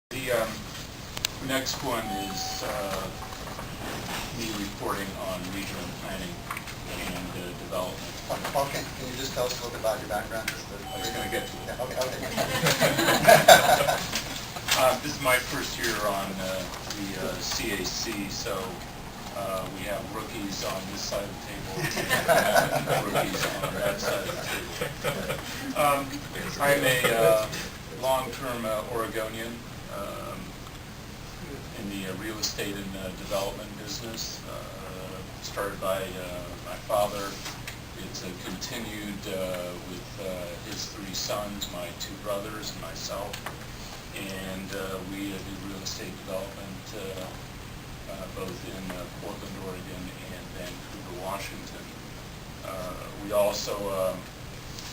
The next one is me reporting on regional planning and development. Okay, can you just tell us a little bit about your background? I was going to get to it. Yeah, okay. This is my first year on the CAC, so we have rookies on this side of the table and rookies on that side of the table. I'm a long-term Oregonian in the real estate and development business, started by my father. It's continued with his three sons, my two brothers, and myself. And we do real estate development both in Portland, Oregon, and Vancouver, Washington. We also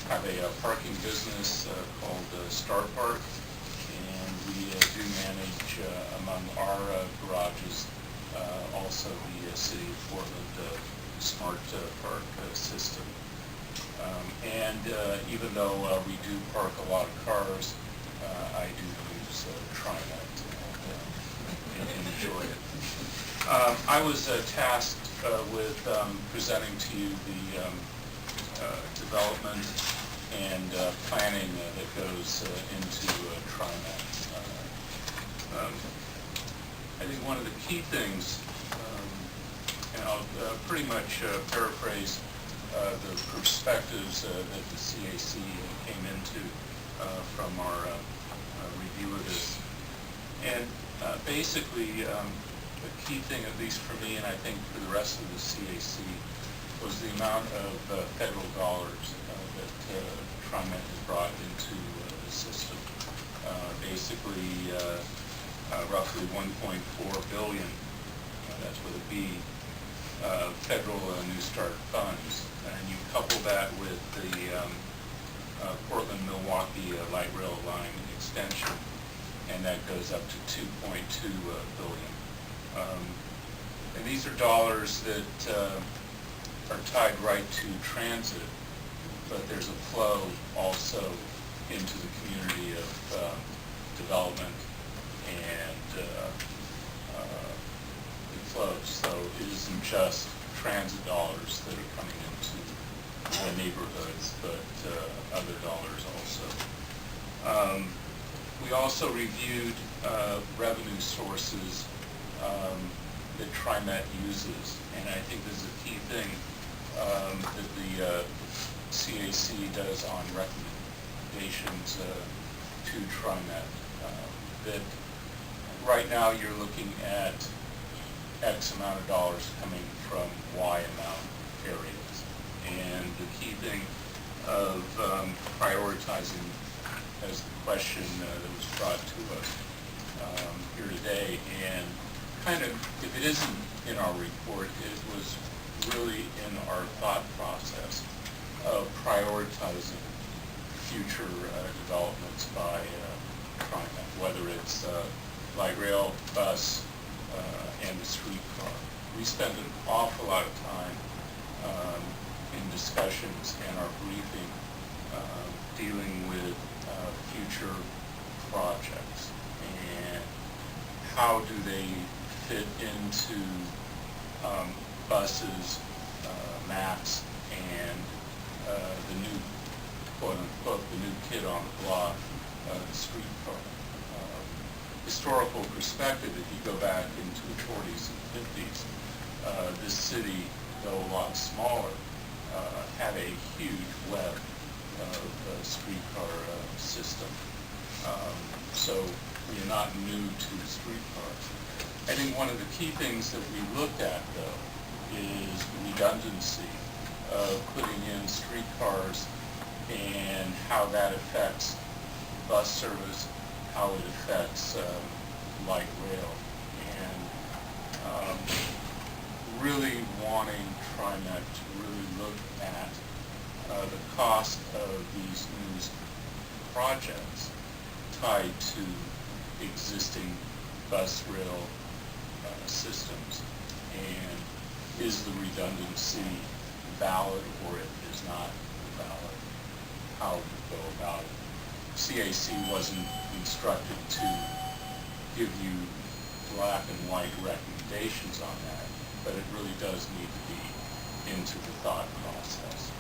have a parking business called Star Park, and we do manage among our garages also the City of Portland Smart Park system. And even though we do park a lot of cars, I do use TriMet and enjoy it. I was tasked with presenting to you the development and planning that goes into TriMet. I think one of the key things, and I'll pretty much paraphrase the perspectives that the CAC came into from our review of this. And basically, the key thing, at least for me, and I think for the rest of the CAC, was the amount of federal dollars that TriMet has brought into the system. Basically, roughly 1.4 billion, that's with a B, federal New Start funds. And you couple that with the Portland-Milwaukee light rail line extension, and that goes up to 2.2 billion. And these are dollars that are tied right to transit, but there's a flow also into the community of development, and it flows. So it isn't just transit dollars that are coming into the neighborhoods, but other dollars also. We also reviewed revenue sources that TriMet uses, and I think this is a key thing that the CAC does on recommendations to TriMet. That right now you're looking at X amount of dollars coming from Y amount areas, and the key thing of prioritizing as the question that was brought to us here today, and kind of, if it isn't in our report, it was really in our thought process of prioritizing future developments by TriMet, whether it's light rail, bus, and the streetcar. We spend an awful lot of time in discussions and our briefing dealing with future projects and how do they fit into buses, maps, and the new, quote unquote, the new kid on the block, the streetcar. Historical perspective, if you go back into the 40s and 50s, this city, though a lot smaller, had a huge web of streetcar system. So we're not new to the streetcars. I think one of the key things that we looked at, though, is the redundancy of putting in streetcars and how that affects bus service, how it affects light rail, and really wanting TriMet to really look at the cost of these new projects tied to existing bus rail systems, and is the redundancy valid or it is not valid, how to go about it. CAC wasn't instructed to give you black and white recommendations on that, but it really does need to be into the thought process.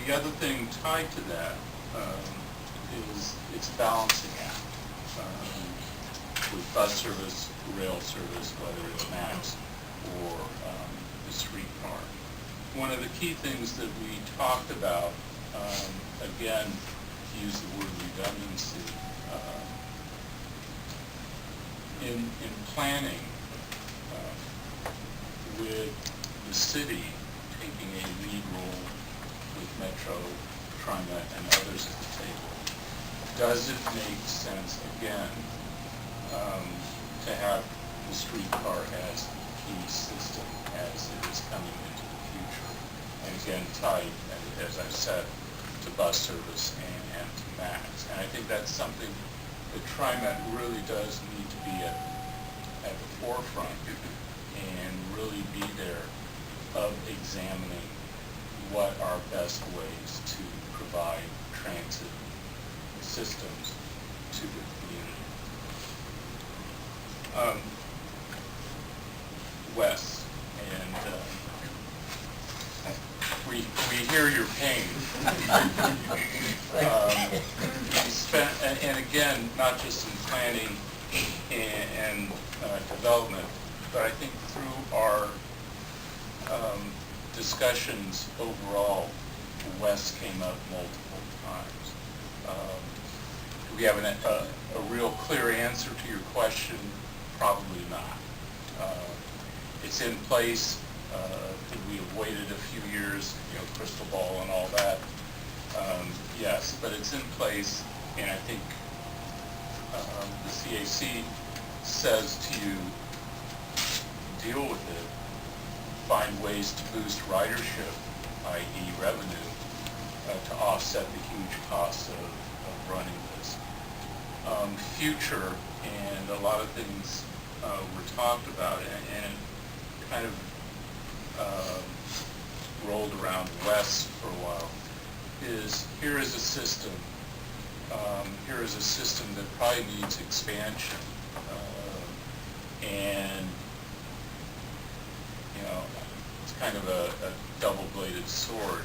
The other thing tied to that is it's a balancing act. With bus service, rail service, whether it's MAX or the streetcar. One of the key things that we talked about, again, to use the word redundancy, in planning with the city taking a lead role with Metro, TriMet, and others at the table, does it make sense, again, to have the streetcar as the key system as it is coming into the future? And again, tied, as I said, to bus service and to MAX. And I think that's something that TriMet really does need to be at the forefront and really be there of examining what are best ways to provide transit systems to the community. Wes, and we hear your pain. And again, not just in planning and development, but I think through our discussions overall, Wes came up multiple times. Do we have a real clear answer to your question? Probably not. It's in place. Could we have waited a few years, crystal ball and all that? Yes, but it's in place, and I think the CAC says to you, deal with it, find ways to boost ridership, i.e. revenue, to offset the huge costs of running this. Future, and a lot of things were talked about, and kind of rolled around West for a while, is here is a system that probably needs expansion, and it's kind of a double-bladed sword.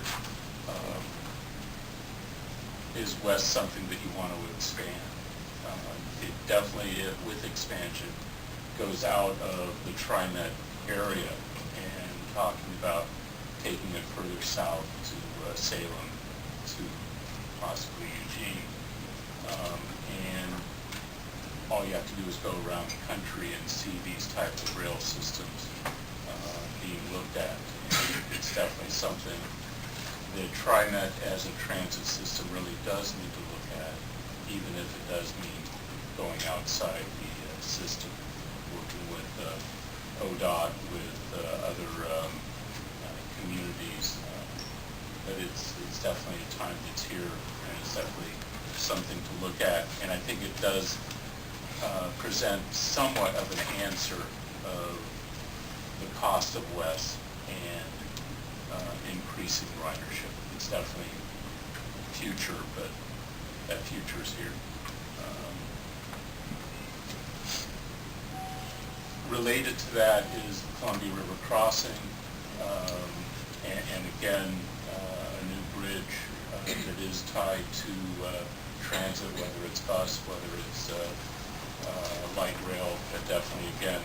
Is West something that you want to expand? It definitely, with expansion, goes out of the TriMet area and talking about taking it further south to Salem, to possibly Eugene. And all you have to do is go around the country and see these types of rail systems being looked at. And it's definitely something that TriMet as a transit system really does need to look at, even if it does mean going outside the system, working with ODOT, with other communities. But it's definitely a time that's here, and it's definitely something to look at. And I think it does present somewhat of an answer of the cost of West and increasing ridership. It's definitely future, but that future's here. Related to that is the Columbia River crossing, and again, a new bridge that is tied to transit, whether it's bus, whether it's light rail, but definitely, again,